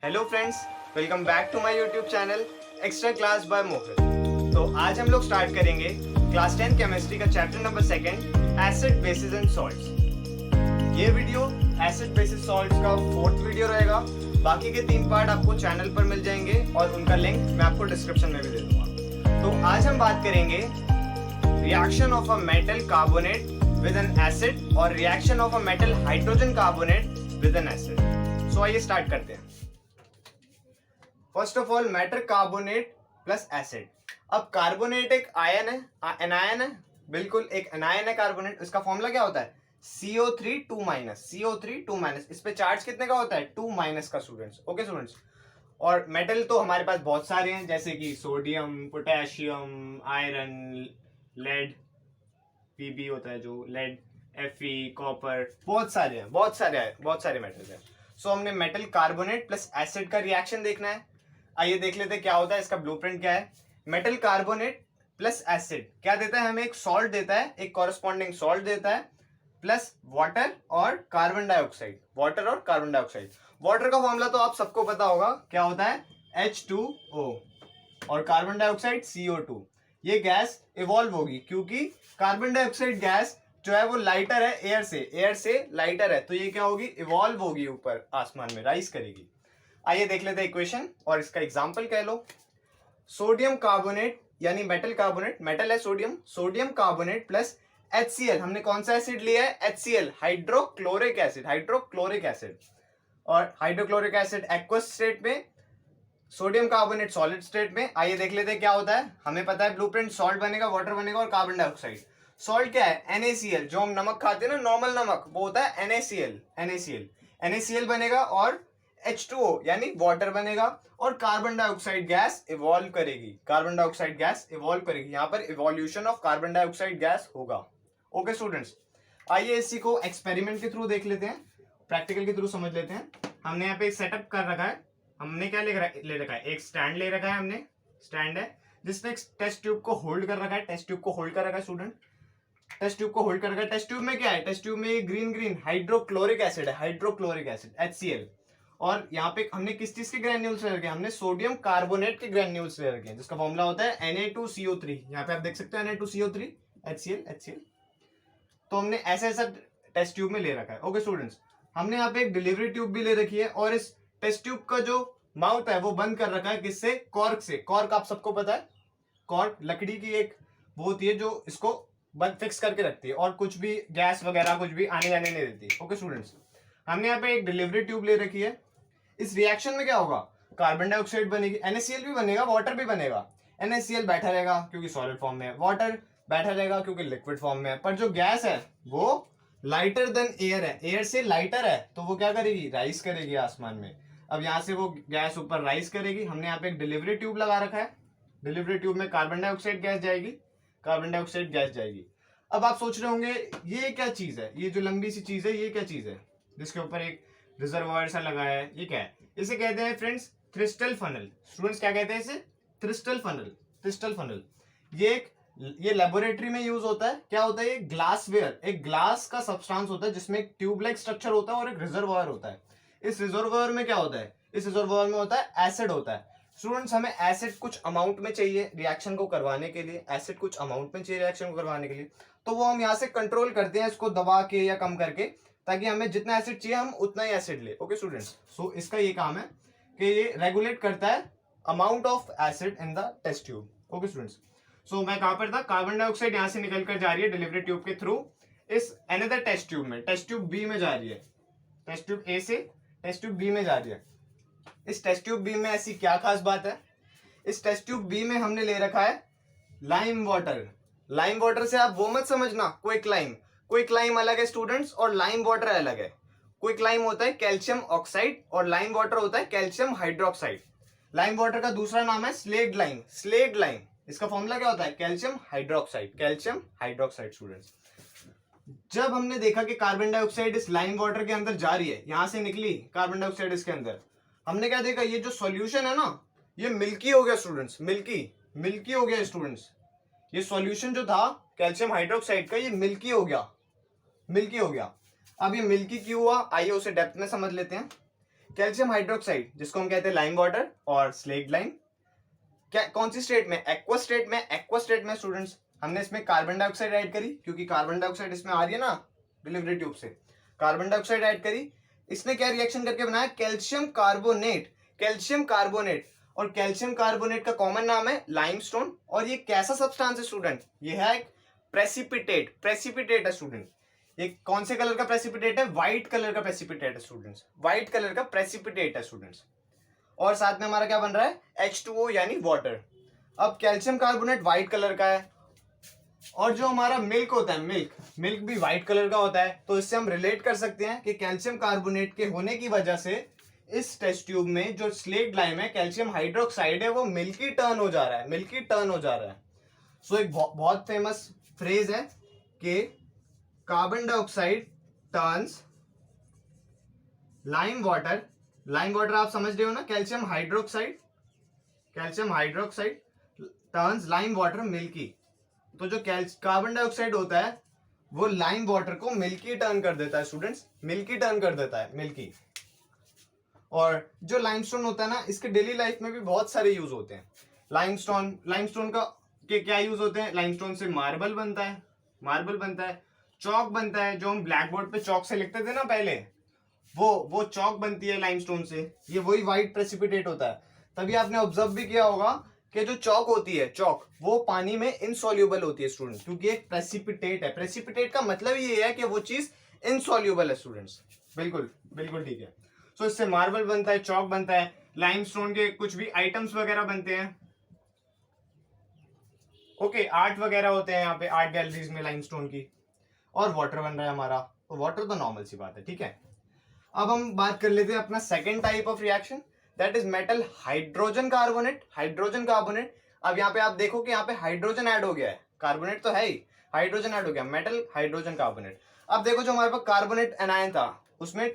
Hello friends, welcome back to my YouTube channel extra class by Mohit. तो आज हम लोग स्टार्ट करेंगे क्लास 10 केमिस्ट्री का chapter number 2 acid bases and salts. ये वीडियो एसिड बेसिस सॉल्ट्स का 4th वीडियो रहेगा। बाकी के 3 पार्ट आपको चैनल पर मिल जाएंगे और उनका लिंक मैं आपको डिस्क्रिप्शन में भी दे दूंगा। तो आज हम बात करेंगे reaction of a metal carbonate with an acid और reaction of a metal hydrogen carbonate with an acid. So आइए स्टार्ट करते हैं। First of all metal carbonate plus acid. अब कार्बोनेट एक आयन है, एनायन है, बिल्कुल एक एनायन है कार्बोनेट। इसका फॉर्मूला क्या होता है? CO3 2-, CO3 2-। इस पे चार्ज कितने का होता है? 2- का स्टूडेंट्स। Okay students. और मेटल तो हमारे पास बहुत सारे हैं, जैसे कि sodium, potassium, iron, lead, Pb होता है जो लेड, Fe, कॉपर, बहुत सारे मेटल्स हैं। सो हमने मेटल कार्बोनेट प्लस एसिड का रिएक्शन देखना है। आइए देख लेते हैं क्या होता है, इसका ब्लूप्रिंट क्या है। मेटल कार्बोनेट प्लस एसिड क्या देता है हमें? एक सॉल्ट देता है, एक कॉरेस्पॉन्डिंग सॉल्ट देता है, प्लस वाटर और कार्बन डाइऑक्साइड। वाटर का फॉर्मूला तो आप सबको पता होगा, क्या होता है? H2O और कार्बन डाइऑक्साइड CO2। ये गैस इवॉल्व होगी क्योंकि कार्बन डाइऑक्साइड गैस जो है वो लाइटर है एयर से लाइटर है, तो ये क्या होगी? इवॉल्व होगी, ऊपर आसमान में राइज करेगी। आइए देख लेते हैं इक्वेशन और इसका एग्जांपल कह लो। सोडियम कार्बोनेट यानी मेटल कार्बोनेट, मेटल है सोडियम कार्बोनेट प्लस HCl। हमने कौन सा एसिड लिया है? HCl, hydrochloric acid. और हाइड्रोक्लोरिक एसिड एक्वस स्टेट में, सोडियम कार्बोनेट सॉलिड स्टेट में। आइए देख लेते हैं क्या होता है। हमें पता है ब्लूप्रिंट, सॉल्ट बनेगा, वाटर बनेगा और कार्बन डाइऑक्साइड। सॉल्ट क्या है? NaCl। जो हम नमक खाते हैं ना, नॉर्मल नमक, वो होता है NaCl बनेगा और H2O यानी वाटर बनेगा और कार्बन डाइऑक्साइड गैस इवॉल्व करेगी। यहाँ पर evolution of carbon dioxide gas होगा। ओके स्टूडेंट्स, आइए इसी को एक्सपेरिमेंट के थ्रू देख लेते हैं, प्रैक्टिकल के थ्रू समझ लेते हैं। हमने यहाँ पे एक सेटअप कर रखा है। हमने क्या ले रखा है? एक स्टैंड ले रखा है हमने, स्टैंड है जिसने एक टेस्ट ट्यूब को होल्ड कर रखा है। स्टूडेंट टेस्ट ट्यूब को होल्ड कर रखा है। टेस्ट ट्यूब में क्या है? टेस्ट ट्यूब में ग्रीन हाइड्रोक्लोरिक एसिड है, HCl। और यहाँ पे हमने किस चीज के ग्रेन्यूल्स ले रखे हैं? हमने सोडियम कार्बोनेट के ग्रेन्यूल्स ले रखे हैं, जिसका फॉर्मूला होता है Na2CO3। यहाँ पे आप देख सकते हो Na2CO3 HCl। तो हमने ऐसा टेस्ट ट्यूब में ले रखा है। ओके स्टूडेंट्स, हमने यहाँ पे एक डिलीवरी ट्यूब भी ले रखी है और इस टेस्ट ट्यूब का जो माउथ है वो बंद कर रखा है किससे? कॉर्क से। कॉर्क आप सबको पता है, कॉर्क लकड़ी की एक वो होती है जो इसको बंद फिक्स करके रखती है और कुछ भी गैस वगैरह कुछ भी आने जाने नहीं देती। ओके स्टूडेंट्स, हमने यहाँ पे एक डिलीवरी ट्यूब ले रखी है। इस रिएक्शन में क्या होगा? कार्बन डाइऑक्साइड बनेगी, NaCl भी बनेगा, वाटर भी बनेगा। NaCl बैठा रहेगा क्योंकि सॉलिड फॉर्म में है, वाटर बैठा रहेगा क्योंकि लिक्विड फॉर्म में है। पर जो गैस है वो लाइटर देन एयर है, एयर से लाइटर है, तो वो क्या करेगी? राइज करेगी आसमान में। अब यहाँ से वो गैस ऊपर राइज करेगी। हमने यहाँ पे एक डिलीवरी ट्यूब लगा रखा है। डिलीवरी ट्यूब में कार्बन डाइऑक्साइड गैस जाएगी। अब आप सोच रहे होंगे ये क्या चीज है? ये जो लंबी सी चीज है ये क्या चीज है जिसके ऊपर एक रिजर्वायर सा लगा है? ये क्या है? इसे कहते हैं फ्रेंड्स क्रिस्टल फनल। स्टूडेंट्स क्या कहते हैं इसे? Crystal funnel. ये लेबोरेटरी में यूज होता है। क्या होता है? ये ग्लासवेयर, एक ग्लास का सब्सटेंस होता है जिसमें एक ट्यूब लाइक स्ट्रक्चर होता है और एक रिजर्वायर होता है। इस रिजर्वायर में क्या होता है? इस रिजर्वायर में होता है एसिड होता है। स्टूडेंट्स, हमें एसिड कुछ अमाउंट में चाहिए रिएक्शन को करवाने के लिए, तो वो हम यहाँ से कंट्रोल करते हैं, इसको दबा के या कम करके, ताकि हमें जितना एसिड चाहिए हम उतना ही एसिड ले। ओके स्टूडेंट्स, सो इसका ये काम है कि ये रेगुलेट करता है amount of acid in the test tube. Okay students, so मैं कहां पर था? कार्बन डाइऑक्साइड यहां से निकल कर जा रही है डिलीवरी ट्यूब के थ्रू इस अनदर टेस्ट ट्यूब में, टेस्ट ट्यूब बी में जा रही है। टेस्ट ट्यूब ए से टेस्ट ट्यूब बी में जा रही है। इस टेस्ट ट्यूब बी में ऐसी क्या खास बात है? इस टेस्ट ट्यूब बी में हमने ले रखा है लाइम वाटर से आप वो मत समझना क्विक लाइम अलग है स्टूडेंट्स और लाइम वाटर अलग है। क्विक लाइम होता है कैल्शियम ऑक्साइड और लाइम वाटर होता है कैल्शियम हाइड्रोक्साइड। लाइम वाटर का दूसरा नाम है स्लेग्ड लाइम। इसका फॉर्मूला क्या होता है? Calcium hydroxide. स्टूडेंट्स, जब हमने देखा कि कार्बन डाइऑक्साइड इस लाइम वाटर के अंदर जा रही है, यहां से निकली कार्बन डाइऑक्साइड इसके अंदर, हमने क्या देखा? ये जो सॉल्यूशन है ना, ये मिल्की हो गया स्टूडेंट्स, मिल्की हो गया स्टूडेंट्स। ये सॉल्यूशन जो था कैल्शियम हाइड्रोक्साइड का, ये मिल्की हो गया। अब ये मिल्की क्यों हुआ? आइए उसे डेप्थ में समझ लेते हैं। कैल्शियम हाइड्रोक्साइड जिसको हम कहते हैं लाइम वाटर और स्लेक्ड लाइम, क्या कौन सी स्टेट में? एक्वा स्टेट में। एक्वा स्टेट में स्टूडेंट्स हमने इसमें कार्बन डाइऑक्साइड ऐड करी, क्योंकि कार्बन डाइऑक्साइड इसमें आ रही है ना डिलीवरी ट्यूब से, कार्बन डाइऑक्साइड ऐड करी। इसने क्या रिएक्शन करके बनाया? Calcium carbonate. कैल्शियम कार्बोनेट, और कैल्शियम कार्बोनेट का कॉमन नाम है लाइमस्टोन। और ये कैसा सब्सटेंस है स्टूडेंट? ये है एक प्रेसिपिटेट। प्रेसिपिटेट है स्टूडेंट। ये कौन से कलर का प्रेसिपिटेट है? व्हाइट कलर का प्रेसिपिटेट है स्टूडेंट्स। व्हाइट कलर का प्रेसिपिटेट है स्टूडेंट्स। और साथ में हमारा क्या बन रहा है? H2O यानी वाटर। अब कैल्शियम कार्बोनेट व्हाइट कलर का है, और जो हमारा मिल्क होता है, मिल्क भी व्हाइट कलर का होता है। तो इससे हम रिलेट कर सकते हैं कि कैल्शियम कार्बोनेट के होने की वजह से इस टेस्ट ट्यूब में जो स्लेक्ड लाइम है, कैल्शियम हाइड्रोक्साइड है, वो मिल्की टर्न हो जा रहा है, मिल्की टर्न हो जा रहा है। सो एक बहुत फेमस फ्रेज है कि carbon dioxide turns lime water. Lime water आप समझ रहे हो ना, calcium hydroxide turns lime water milky. तो जो कार्बन डाइऑक्साइड होता है वो लाइम वाटर को मिल्की टर्न कर देता है स्टूडेंट्स, मिल्की टर्न कर देता है, मिल्की। और जो लाइमस्टोन होता है ना, इसके डेली लाइफ में भी बहुत सारे यूज होते हैं। लाइमस्टोन का के क्या यूज होते हैं? लाइमस्टोन से मार्बल बनता है, चौक बनता है, जो हम ब्लैक बोर्ड पे चौक से लिखते थे ना पहले, वो चौक बनती है लाइमस्टोन से। ये वही व्हाइट प्रेसिपिटेट होता है। तभी आपने ऑब्जर्व भी किया होगा कि जो चौक होती है, चौक, वो पानी में इनसॉल्युबल होती है स्टूडेंट, क्योंकि एक प्रेसिपिटेट है। प्रेसिपिटेट का मतलब ये है कि वो चीज इनसॉल्युबल है स्टूडेंट्स। बिल्कुल बिल्कुल ठीक है। सो इससे मार्बल बनता है, चौक बनता है, लाइमस्टोन के कुछ भी आइटम्स वगैरह बनते हैं। ओके, आर्ट वगैरह होते हैं यहाँ पे, आर्ट गैलरीज में लाइमस्टोन की। और वाटर बन रहा है हमारा, तो वाटर तो नॉर्मल सी बात है, ठीक है। अब हम बात कर लेते हैं अपना second type of reaction, that is metal hydrogen carbonate. Hydrogen carbonate, अब यहाँ पे आप देखो कि यहाँ पे हाइड्रोजन ऐड हो गया है, कार्बोनेट तो है ही, हाइड्रोजन ऐड हो गया, मेटल हाइड्रोजन कार्बोनेट। अब देखो जो हमारे पास कार्बोनेट एनायन था उसमें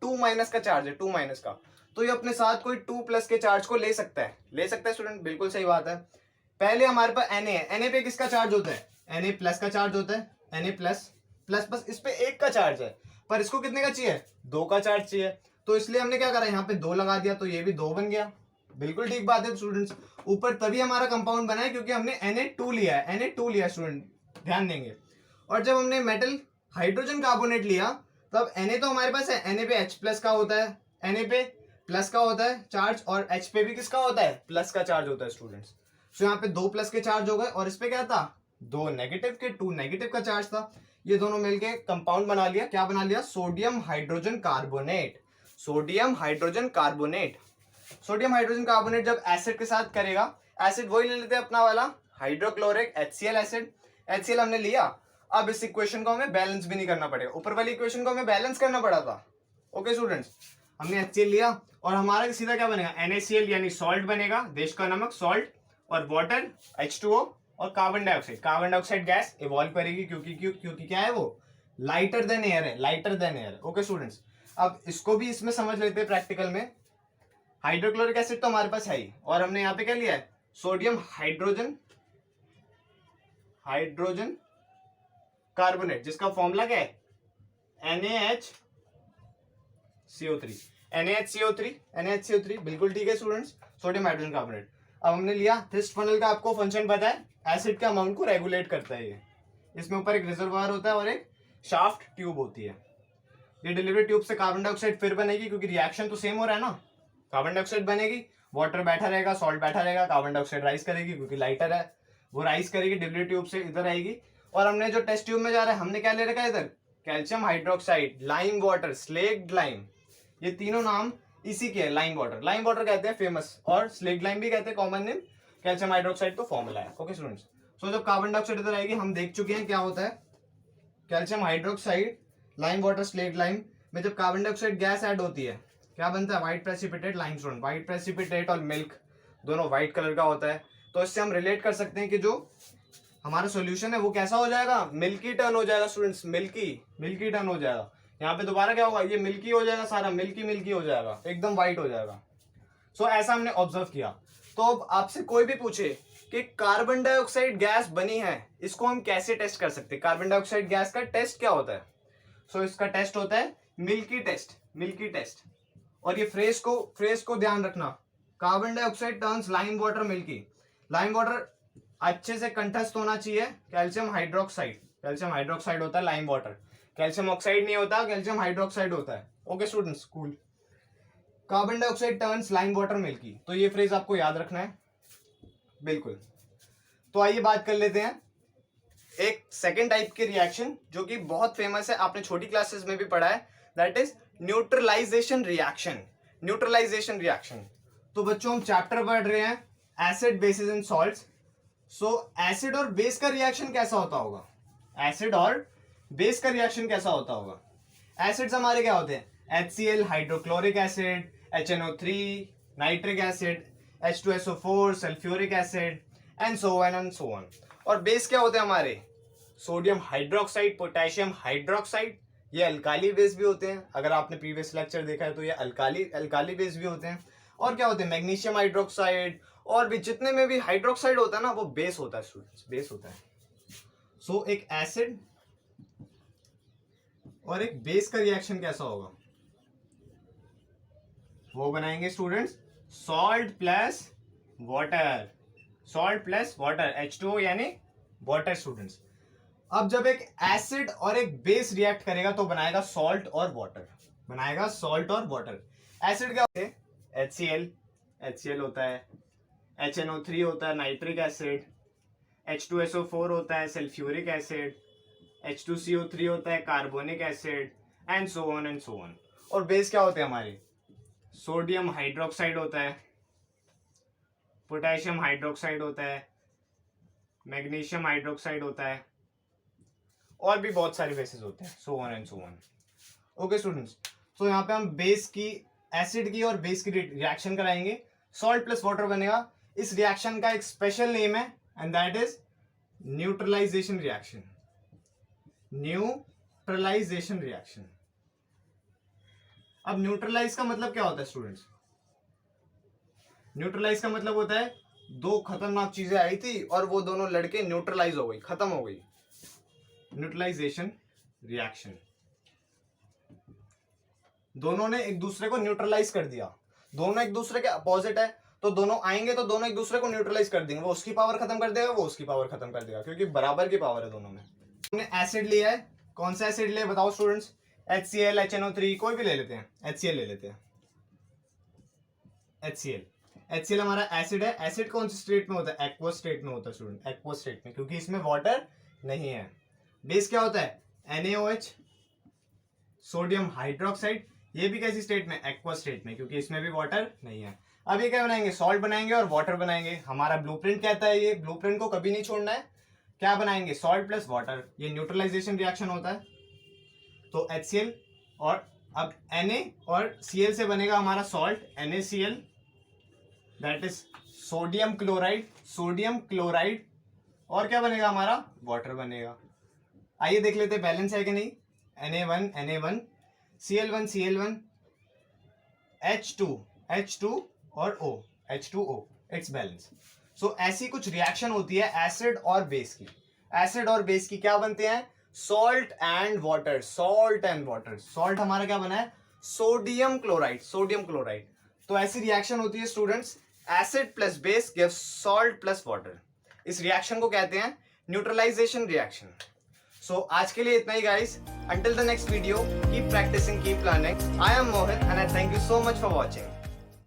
2- का चार्ज है, 2- का, तो ये अपने साथ कोई 2+ के चार्ज को ले सकता है स्टूडेंट, बिल्कुल सही बात है। पहले हमारे पास Na है, Na पे किसका चार्ज होता है? Na+ का चार्ज होता है, Na+, बस इस पे 1 का चार्ज है, पर इसको कितने का चाहिए? 2 का चार्ज चाहिए। तो इसलिए हमने क्या करा, यहाँ पे 2 लगा दिया, तो ये भी 2 बन गया। बिल्कुल ठीक बात है स्टूडेंट्स। ऊपर तभी हमारा कंपाउंड बना है क्योंकि हमने Na2 लिया है, Na2 लिया स्टूडेंट, ध्यान देंगे। और जब हमने मेटल हाइड्रोजन कार्बोनेट लिया, तब Na तो हमारे पास है, Na पे H+ का होता है, Na पे प्लस का होता है चार्ज, और H पे भी किसका होता है? प्लस का चार्ज होता है स्टूडेंट्स। तो यहाँ पे 2+ के चार्ज हो गए, और इस पे क्या था? 2- का चार्ज था। ये दोनों मिलके कंपाउंड बना लिया, क्या बना लिया? Sodium hydrogen carbonate. Sodium hydrogen carbonate जब एसिड के साथ करेगा, एसिड वही ले लेते हैं अपना वाला हाइड्रोक्लोरिक HCl एसिड। HCl हमने लिया। अब इस इक्वेशन को हमें बैलेंस भी नहीं करना पड़ेगा, ऊपर वाली इक्वेशन को हमें बैलेंस करना पड़ा था। ओके स्टूडेंट्स, हमने HCl लिया, और हमारा सीधा क्या बनेगा? NaCl यानी सॉल्ट बनेगा, देश का नमक, सॉल्ट, और वाटर H2O, और कार्बन डाइऑक्साइड गैस इवॉल्व करेगी, क्योंकि क्या है? वो लाइटर देन एयर है, ओके स्टूडेंट्स। अब इसको भी इसमें समझ लेते हैं प्रैक्टिकल में। हाइड्रोक्लोरिक एसिड तो हमारे पास है ही, और हमने यहाँ पे क्या लिया है? सोडियम हाइड्रोजन कार्बोनेट, जिसका फॉर्मूला क्या है? NaHCO3, बिल्कुल ठीक है स्टूडेंट्स, सोडियम हाइड्रोजन कार्बोनेट। अब हमने लिया थ्रिस्ट फनल का, आपको फंक्शन पता है, एसिड के अमाउंट को रेगुलेट करता है ये। इसमें ऊपर एक रिजर्वायर होता है और एक शाफ्ट ट्यूब होती है। ये डिलीवरी ट्यूब से कार्बन डाइऑक्साइड फिर बनेगी, क्योंकि रिएक्शन तो सेम हो रहा है ना। कार्बन डाइऑक्साइड बनेगी, वाटर बैठा रहेगा, सॉल्ट बैठा रहेगा, कार्बन डाइऑक्साइड राइज करेगी, क्योंकि लाइटर है, वो राइज करेगी, डिलीवरी ट्यूब से इधर आएगी। और हमने जो टेस्ट ट्यूब में जा रहा है, हमने क्या ले रखा है इधर? Calcium hydroxide, lime water, slaked lime, ये तीनों नाम इसी के है। लाइम वाटर कहते हैं फेमस, और स्लेक्ड लाइम भी कहते हैं कॉमन नेम। कैल्शियम हाइड्रोक्साइड तो फॉर्मूला है, ओके स्टूडेंट्स। सो जब कार्बन डाइऑक्साइड इधर आएगी, हम देख चुके हैं क्या होता है। Calcium hydroxide, lime water, slaked lime में जब कार्बन डाइऑक्साइड गैस ऐड होती है, क्या बनता है? White precipitate limestone. White precipitate और मिल्क दोनों व्हाइट कलर का होता है। तो इससे हम रिलेट कर सकते हैं कि जो हमारा सॉल्यूशन है वो कैसा हो जाएगा? मिल्की टर्न हो जाएगा स्टूडेंट्स, मिल्की टर्न हो जाएगा। यहाँ पे दोबारा क्या होगा? ये मिल्की हो जाएगा, सारा मिल्की हो जाएगा, एकदम व्हाइट हो जाएगा। सो ऐसा हमने ऑब्जर्व किया। तो अब आपसे कोई भी पूछे कि कार्बन डाइऑक्साइड गैस बनी है, इसको हम कैसे टेस्ट कर सकते हैं? कार्बन डाइऑक्साइड गैस का टेस्ट क्या होता है? सो इसका टेस्ट होता है मिल्की टेस्ट। और ये फ्रेज को ध्यान रखना, carbon dioxide turns lime water milky. Lime water अच्छे से कंठस्थ होना चाहिए, कैल्शियम हाइड्रोक्साइड होता है लाइम वाटर, कैल्शियम ऑक्साइड नहीं होता, कैल्शियम हाइड्रोक्साइड होता है। Okay students, cool. Carbon dioxide turns lime water milky, तो ये फ्रेज आपको याद रखना है बिल्कुल। तो आइए बात कर लेते हैं एक सेकेंड टाइप के रिएक्शन जो कि बहुत फेमस है, आपने छोटी क्लासेस में भी पढ़ा है, that is neutralization reaction. Neutralization reaction, तो बच्चों हम चैप्टर पढ़ रहे हैं acid bases and salts. So acid और बेस का रिएक्शन कैसा होता होगा, एसिड और बेस का रिएक्शन कैसा होता होगा। एसिड्स हमारे क्या होते हैं, HCl hydrochloric acid, HNO3 nitric acid, H2SO4 sulphuric acid and so on. और बेस क्या होते हैं हमारे, सोडियम हाइड्रोक्साइड, पोटेशियम हाइड्रोक्साइड, ये अल्काली बेस भी होते हैं, अगर आपने प्रीवियस लेक्चर देखा है तो ये अल्काली बेस भी होते हैं। और क्या होते हैं, मैग्नीशियम हाइड्रोक्साइड, और भी जितने में भी हाइड्रोक्साइड होता है ना वो बेस होता है स्टूडेंट्स, बेस होता है। सो एक एसिड और एक बेस का रिएक्शन कैसा होगा, वो बनाएंगे students salt plus water, salt plus water, H2O यानी वाटर स्टूडेंट्स। अब जब एक एसिड और एक बेस रिएक्ट करेगा तो बनाएगा सॉल्ट और वाटर, बनाएगा सॉल्ट और वाटर। एसिड क्या होते हैं, HCl होता है, HNO3 होता है नाइट्रिक एसिड, H2SO4 होता है सल्फ्यूरिक एसिड, H2CO3 होता है carbonic acid and so on. और बेस क्या होते हैं हमारे, सोडियम हाइड्रोक्साइड होता है, पोटेशियम हाइड्रोक्साइड होता है, मैग्नीशियम हाइड्रोक्साइड होता है, और भी बहुत सारे बेसिस होते हैं, सो ऑन। ओके स्टूडेंट्स, तो यहाँ पे हम बेस की, एसिड की और बेस की रिएक्शन कराएंगे, सॉल्ट प्लस वाटर बनेगा। इस रिएक्शन का एक स्पेशल नेम है and that is neutralization reaction. Neutralization reaction. अब न्यूट्रलाइज का मतलब क्या होता है स्टूडेंट्स, न्यूट्रलाइज का मतलब होता है दो खतरनाक चीजें आई थी और वो दोनों लड़के न्यूट्रलाइज हो गई, खत्म हो गई, न्यूट्रलाइजेशन रिएक्शन। दोनों ने एक दूसरे को न्यूट्रलाइज कर दिया, दोनों एक दूसरे के अपोजिट है, तो दोनों आएंगे तो दोनों एक दूसरे को न्यूट्रलाइज कर देंगे, वो उसकी पावर खत्म कर देगा, वो उसकी पावर खत्म कर देगा, क्योंकि बराबर की पावर है दोनों में। हमने एसिड लिया है, कौन सा एसिड लिया बताओ स्टूडेंट्स, HCl HNO3 कोई भी ले लेते हैं, HCl ले लेते हैं। HCl हमारा एसिड है, एसिड कौन सी स्टेट में होता है, एक्वस स्टेट में होता है स्टूडेंट, एक्वस स्टेट में, क्योंकि इसमें वाटर नहीं है। बेस क्या होता है, NaOH सोडियम हाइड्रोक्साइड, ये भी कैसी स्टेट में, एक्वस स्टेट में, क्योंकि इसमें भी वाटर नहीं है। अब ये क्या बनाएंगे, सॉल्ट बनाएंगे और वाटर बनाएंगे। हमारा ब्लूप्रिंट कहता है, ये ब्लूप्रिंट को कभी नहीं छोड़ना है। क्या बनाएंगे, सॉल्ट प्लस वाटर, ये न्यूट्रलाइजेशन रिएक्शन होता है। तो HCl और अब Na और Cl से बनेगा हमारा salt NaCl, that is sodium chloride, और क्या बनेगा हमारा, वाटर बनेगा। आइए देख लेते हैं बैलेंस है कि नहीं, Na1 Cl1 H2 और O, H2O, इट्स बैलेंस। सो ऐसी कुछ रिएक्शन होती है एसिड और बेस की। एसिड और बेस की क्या बनते हैं, सॉल्ट एंड वाटर। सॉल्ट हमारा क्या बना है, सोडियम क्लोराइड। तो ऐसी रिएक्शन होती है students, acid plus base gives salt plus water. इस रिएक्शन को कहते हैं न्यूट्रलाइजेशन रिएक्शन। सो आज के लिए इतना ही guys, until the next video keep practising, keep learning. I am Mohit and I thank you so much for watching.